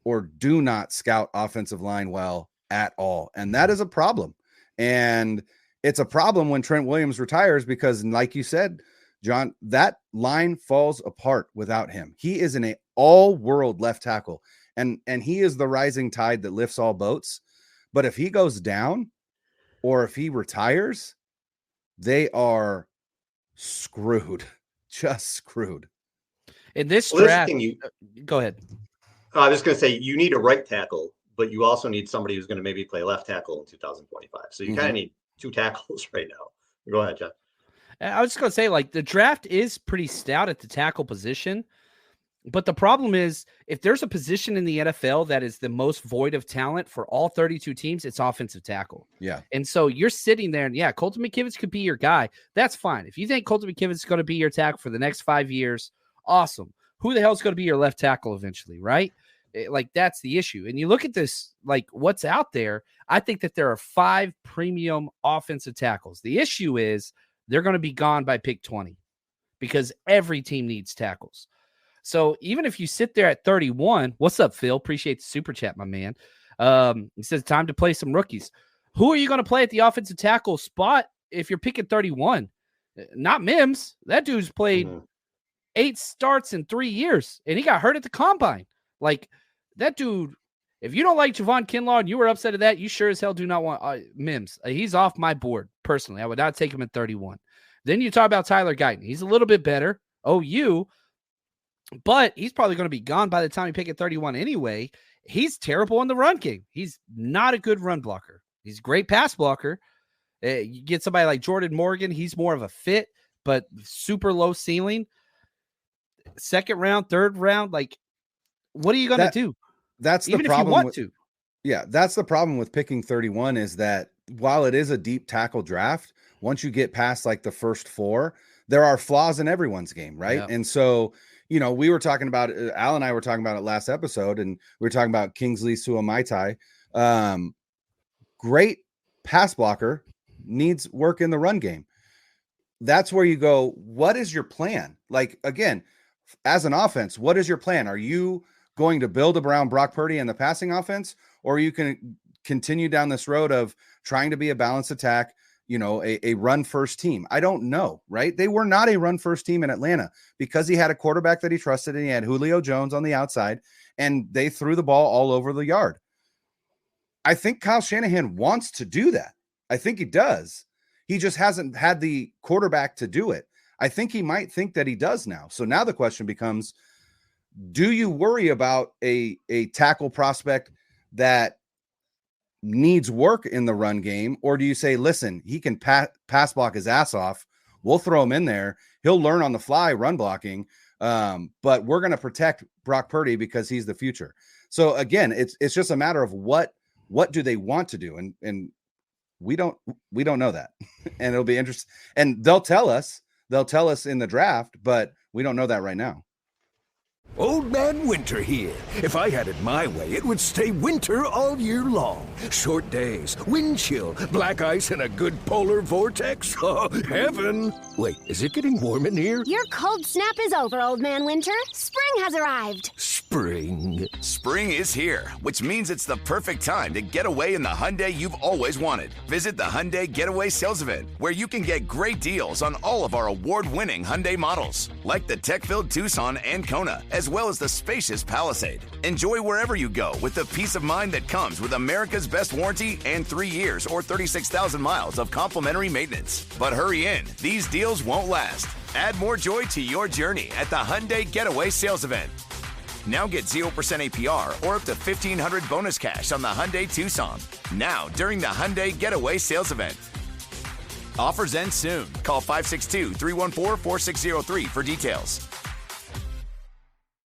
or do not scout offensive line well at all. And that is a problem. And it's a problem when Trent Williams retires, because like you said, John, that line falls apart without him. He is an all-world left tackle, and he is the rising tide that lifts all boats. But if he goes down or if he retires, they are screwed, just screwed. In this draft, go ahead. I was going to say, you need a right tackle, but you also need somebody who's going to maybe play left tackle in 2025. So you kind of need 2 tackles right now. Go ahead, John. I was just going to say, the draft is pretty stout at the tackle position. But the problem is, if there's a position in the NFL that is the most void of talent for all 32 teams, it's offensive tackle. Yeah. And so you're sitting there, and Colton McKivitz could be your guy. That's fine. If you think Colton McKivitz is going to be your tackle for the next 5 years, awesome. Who the hell is going to be your left tackle eventually, right? That's the issue. And you look at this, what's out there, I think that there are 5 premium offensive tackles. The issue is they're going to be gone by pick 20 because every team needs tackles. So even if you sit there at 31, what's up, Phil? Appreciate the super chat, my man. He says time to play some rookies. Who are you going to play at the offensive tackle spot if you're picking 31? Not Mims. That dude's played 8 starts in 3 years, and he got hurt at the combine. Like, that dude, if you don't like Javon Kinlaw and you were upset at that, you sure as hell do not want Mims. He's off my board, personally. I would not take him at 31. Then you talk about Tyler Guyton. He's a little bit better. OU, but he's probably going to be gone by the time you pick at 31 anyway. He's terrible in the run game. He's not a good run blocker. He's a great pass blocker. You get somebody like Jordan Morgan. He's more of a fit, but super low ceiling. Second round, third round, like, what are you going to do? That's even the problem. If you want to. Yeah, that's the problem with picking 31 is that while it is a deep tackle draft, once you get past like the first 4, there are flaws in everyone's game, right? Yeah. And so, we were talking about Al and I were talking about it last episode, and we were talking about Kingsley Suamaitai. Great pass blocker, needs work in the run game. That's where you go, what is your plan? Like, again, as an offense, what is your plan? Are you going to build around Brock Purdy and the passing offense, or you can continue down this road of trying to be a balanced attack, a run first team? I don't know, right? They were not a run first team in Atlanta because he had a quarterback that he trusted, and he had Julio Jones on the outside, and they threw the ball all over the yard. I think Kyle Shanahan wants to do that. I think he does. He just hasn't had the quarterback to do it. I think he might think that he does now. So now the question becomes, do you worry about a tackle prospect that needs work in the run game? Or do you say, listen, he can pass block his ass off. We'll throw him in there. He'll learn on the fly run blocking. But we're going to protect Brock Purdy because he's the future. So again, it's just a matter of what do they want to do? And we don't know that. And it'll be interesting. And they'll tell us in the draft, but we don't know that right now. Old Man Winter here. If I had it my way, it would stay winter all year long. Short days, wind chill, black ice, and a good polar vortex. Oh, heaven. Wait, is it getting warm in here? Your cold snap is over, Old Man Winter. Spring has arrived. Spring. Spring is here, which means it's the perfect time to get away in the Hyundai you've always wanted. Visit the Hyundai Getaway Sales Event, where you can get great deals on all of our award-winning Hyundai models, like the tech-filled Tucson and Kona, as well as the spacious Palisade. Enjoy wherever you go with the peace of mind that comes with America's best warranty and 3 years or 36,000 miles of complimentary maintenance. But hurry in, these deals won't last. Add more joy to your journey at the Hyundai Getaway Sales Event. Now get 0% APR or up to $1,500 bonus cash on the Hyundai Tucson. Now, during the Hyundai Getaway Sales Event. Offers end soon. Call 562-314-4603 for details.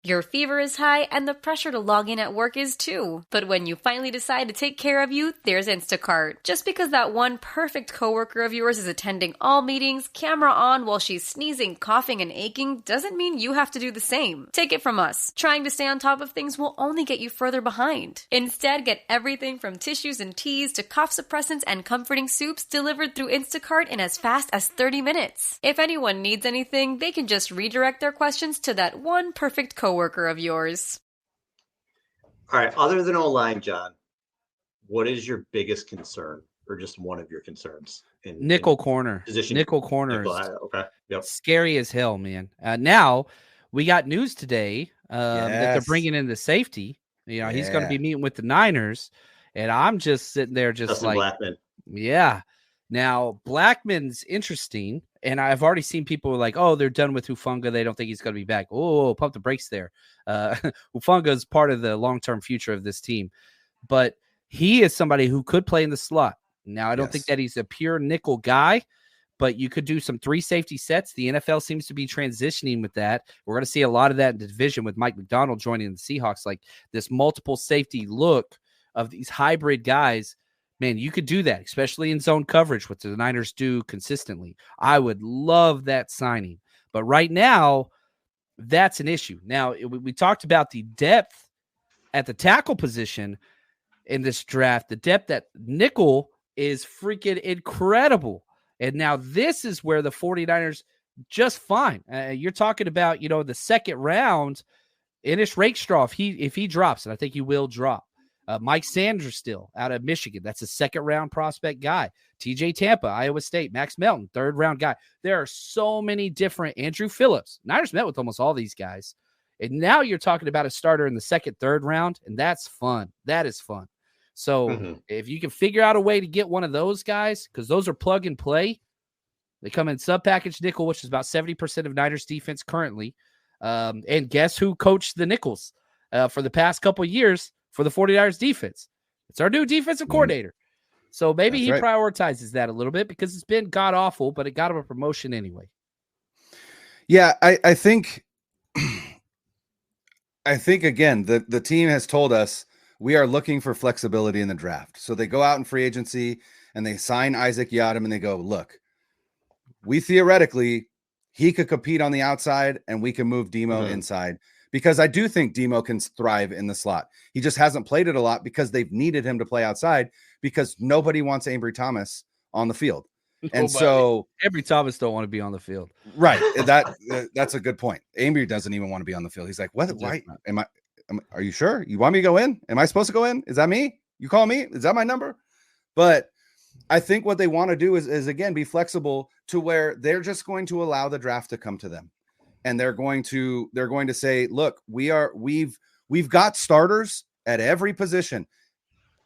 Your fever is high and the pressure to log in at work is too. But when you finally decide to take care of you, there's Instacart. Just because that one perfect coworker of yours is attending all meetings, camera on while she's sneezing, coughing, and aching, doesn't mean you have to do the same. Take it from us. Trying to stay on top of things will only get you further behind. Instead, get everything from tissues and teas to cough suppressants and comforting soups delivered through Instacart in as fast as 30 minutes. If anyone needs anything, they can just redirect their questions to that one perfect coworker of yours. All right. Other than O-line, John, what is your biggest concern, or just one of your concerns? Nickel corner. Position. Nickel corner. Okay. Yep. Scary as hell, man. Now we got news today that they're bringing in the safety. He's going to be meeting with the Niners, and I'm just sitting there just Justin like, Blackman. Yeah. Now Blackman's interesting. And I've already seen people like, oh, they're done with Hufanga. They don't think he's going to be back. Oh, pump the brakes there. Hufanga is part of the long-term future of this team. But he is somebody who could play in the slot. Now, I don't think that he's a pure nickel guy, but you could do some 3 safety sets. The NFL seems to be transitioning with that. We're going to see a lot of that in the division with Mike McDonald joining the Seahawks, like this multiple safety look of these hybrid guys. Man, you could do that, especially in zone coverage, which the Niners do consistently. I would love that signing. But right now, that's an issue. Now, we talked about the depth at the tackle position in this draft. The depth at nickel is freaking incredible. And now this is where the 49ers just fine. You're talking about, the second round, Inish Rakestraw, if he drops, and I think he will drop. Mike Sanders still out of Michigan. That's a second round prospect guy. TJ Tampa, Iowa State. Max Melton, third round guy. There are so many different. Andrew Phillips. Niners met with almost all these guys. And now you're talking about a starter in the second, third round, and that's fun. That is fun. So if you can figure out a way to get one of those guys, because those are plug and play, they come in sub-package nickel, which is about 70% of Niners defense currently. And guess who coached the nickels for the past couple of years for the 49ers defense? It's our new defensive coordinator. So maybe he prioritizes that a little bit because it's been god-awful, but it got him a promotion anyway. Yeah, I think again, the team has told us we are looking for flexibility in the draft. So they go out in free agency and they sign Isaac Yiadom and they go, look, we theoretically, he could compete on the outside and we can move Demo inside, because I do think Demo can thrive in the slot. He just hasn't played it a lot because they've needed him to play outside because nobody wants Ambry Thomas on the field. And so Ambry Thomas don't want to be on the field. Right. That's a good point. Ambry doesn't even want to be on the field. He's like, what? Why are you sure you want me to go in? Am I supposed to go in? Is that me? You call me? Is that my number? But I think what they want to do is again, be flexible to where they're just going to allow the draft to come to them. And they're going to say, look, we've got starters at every position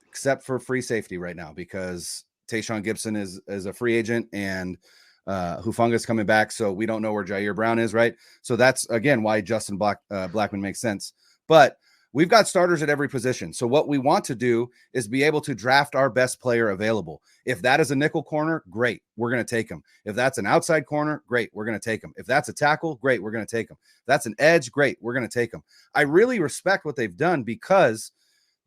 except for free safety right now, because Tayshaun Gibson is a free agent and Hufanga's coming back. So we don't know where Jair Brown is. Right. So that's again, why Justin Blackman makes sense, but we've got starters at every position. So what we want to do is be able to draft our best player available. If that is a nickel corner, great, we're going to take him. If that's an outside corner, great, we're going to take him. If that's a tackle, great, we're going to take him. If that's an edge, great, we're going to take him. I really respect what they've done because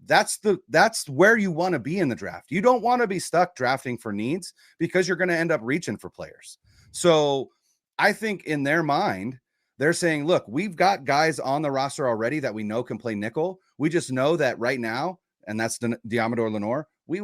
that's where you want to be in the draft. You don't want to be stuck drafting for needs because you're going to end up reaching for players. So I think in their mind, they're saying, look, we've got guys on the roster already that we know can play nickel. We just know that right now, and that's Diamador Lenore, we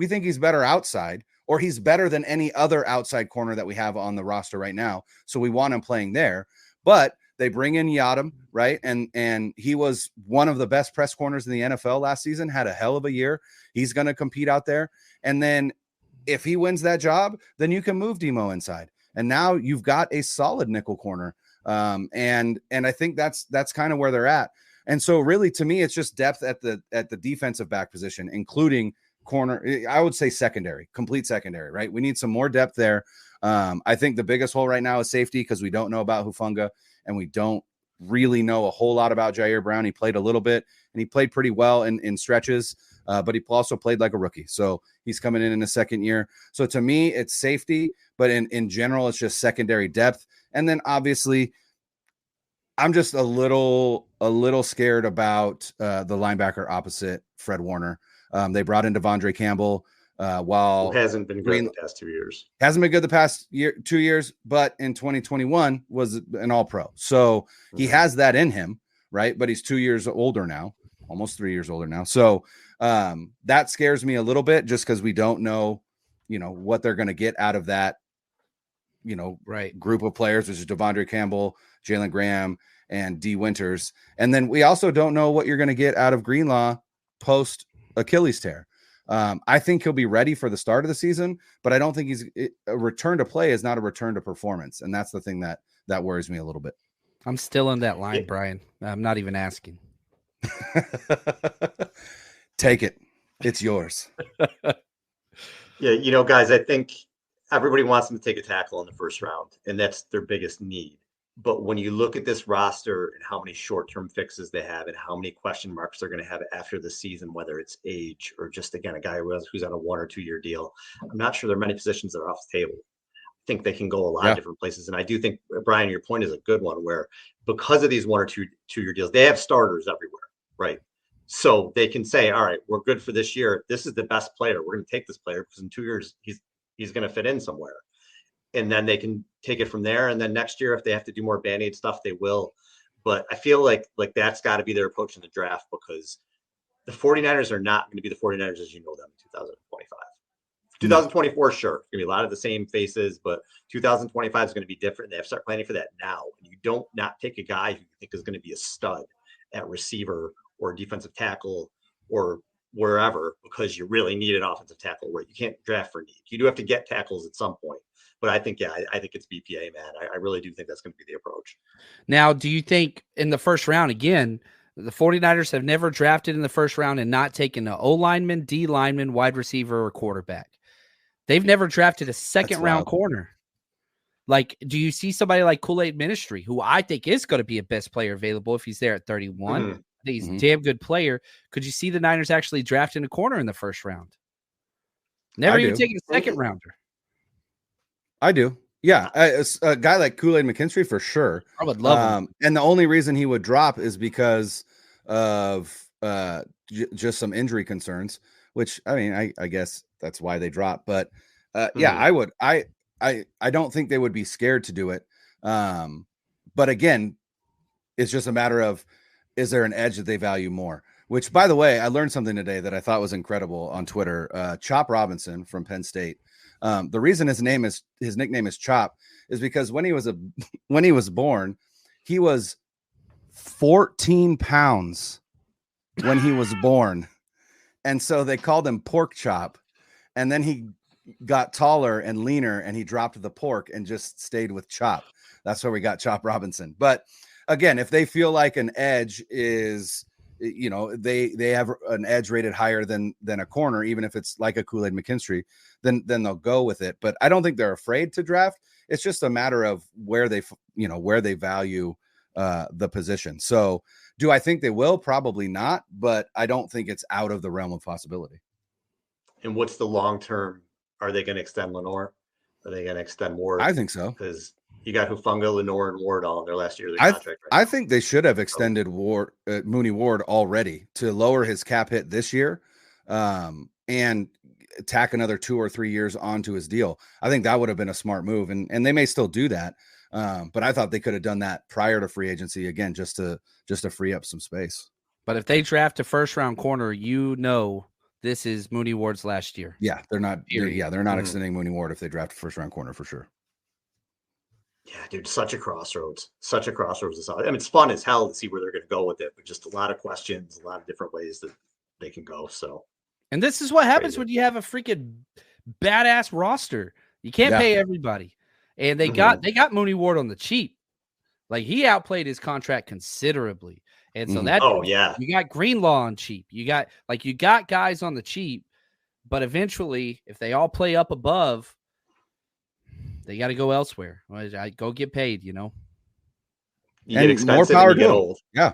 think he's better outside, or he's better than any other outside corner that we have on the roster right now. So we want him playing there. But they bring in Yiadom, right? And he was one of the best press corners in the NFL last season, had a hell of a year. He's going to compete out there. And then if he wins that job, then you can move Demo inside. And now you've got a solid nickel corner. And I think that's kind of where they're at. And so really, to me, it's just depth at the defensive back position, including corner. I would say complete secondary, right? We need some more depth there. I think the biggest hole right now is safety, because we don't know about Hufanga and we don't really know a whole lot about Jair Brown. He played a little bit and he played pretty well in stretches, but he also played like a rookie. So he's coming in his second year. So to me, it's safety, but in general, it's just secondary depth. And then obviously I'm just a little scared about the linebacker opposite Fred Warner. They brought in Devondre Campbell, while hasn't been good in the past 2 years. Hasn't been good the past 2 years, but in 2021 was an all-pro. So he has that in him, right? But he's 2 years older now, almost 3 years older now. So that scares me a little bit, just because we don't know, what they're going to get out of that, group of players, which is Devondre Campbell, Jalen Graham, and D Winters. And then we also don't know what you're going to get out of Greenlaw post Achilles tear. I think he'll be ready for the start of the season, but I don't think a return to play is not a return to performance. And that's the thing that worries me a little bit. I'm still in that line, Brian. I'm not even asking. Take it. It's yours. Yeah. Guys, I think everybody wants them to take a tackle in the first round, and that's their biggest need. But when you look at this roster and how many short-term fixes they have and how many question marks they're going to have after the season, whether it's age or just, again, a guy who's on a 1 or 2 year deal, I'm not sure there are many positions that are off the table. I think they can go a lot of different places. And I do think, Brian, your point is a good one, where because of these 1 or 2 year deals, they have starters everywhere, right? So they can say, all right, we're good for this year. This is the best player. We're going to take this player because in 2 years, he's going to fit in somewhere. And then they can take it from there. And then next year, if they have to do more Band-Aid stuff, they will. But I feel like that's got to be their approach in the draft, because the 49ers are not going to be the 49ers as you know them in 2025. 2024, sure. It's going to be a lot of the same faces, but 2025 is going to be different. They have to start planning for that now. You don't not take a guy who you think is going to be a stud at receiver or defensive tackle or wherever because you really need an offensive tackle where you can't draft for need. You do have to get tackles at some point. But I think, I think it's BPA, man. I really do think that's going to be the approach. Now, do you think in the first round, again, the 49ers have never drafted in the first round and not taken an O lineman, D lineman, wide receiver, or quarterback? They've never drafted a second-round corner. Like, do you see somebody like Kool-Aid Ministry, who I think is going to be a best player available if he's there at 31? I think he's a damn good player. Could you see the Niners actually drafting a corner in the first round? Never even taking a second-rounder. I do. Yeah, a guy like Kool-Aid McKinstry for sure. I would love him. And the only reason he would drop is because of just some injury concerns, which, I mean, I guess that's why they drop. But yeah, I would. I don't think they would be scared to do it. But again, it's just a matter of, is there an edge that they value more? Which, by the way, I learned something today that I thought was incredible on Twitter. Chop Robinson from Penn State. The reason his nickname is Chop is because when he was born, he was 14 pounds when he was born. And so they called him Pork Chop. And then he got taller and leaner and he dropped the pork and just stayed with Chop. That's where we got Chop Robinson. But again, if they feel like an edge is, they have an edge rated higher than a corner, even if it's like a Kool-Aid McKinstry, then they'll go with it. But I don't think they're afraid to draft. It's just a matter of where they value the position. So do I think they will? Probably not, but I don't think it's out of the realm of possibility. And what's the long-term? Are they going to extend Lenore? Are they going to extend Ward? I think so. Because you got Hufanga, Lenore, and Ward all in their last year of their contract. I think they should have extended Mooney Ward already to lower his cap hit this year and tack another 2 or 3 years onto his deal. I think that would have been a smart move, and they may still do that. But I thought they could have done that prior to free agency again, just to free up some space. But if they draft a first-round corner, this is Mooney Ward's last year. Yeah, they're not. They're not extending Mooney Ward if they draft a first-round corner for sure. Yeah, dude, such a crossroads. I mean, it's fun as hell to see where they're going to go with it, but just a lot of questions, a lot of different ways that they can go. So, and this is what happens when you have a freaking badass roster. You can't pay everybody, and they got Mooney Ward on the cheap. Like, he outplayed his contract considerably, and so you got Greenlaw on cheap. You got guys on the cheap, but eventually, if they all play up above, they got to go elsewhere. I go get paid, You and get more power to them. Yeah.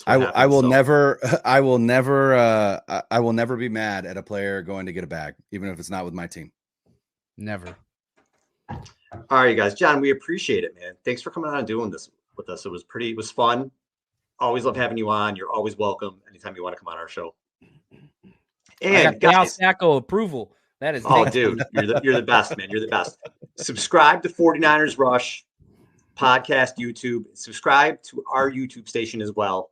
I will never be mad at a player going to get a bag, even if it's not with my team. Never. All right, you guys. John, we appreciate it, man. Thanks for coming on and doing this with us. It was fun. Always love having you on. You're always welcome anytime you want to come on our show. And Al Sacco approval. That is dude, you're the best, man. You're the best. Subscribe to 49ers Rush podcast YouTube. Subscribe to our YouTube station as well.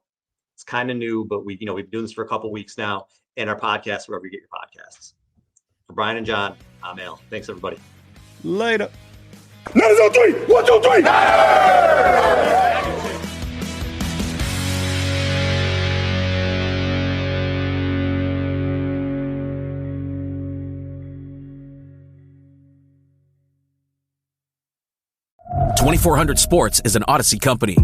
It's kind of new, but we've been doing this for a couple weeks now, and our podcast wherever you get your podcasts. For Brian and John, I'm Al. Thanks, everybody. Later. 9-0-3. 1, 2, 3. Hey! 2400 Sports is an Odyssey company.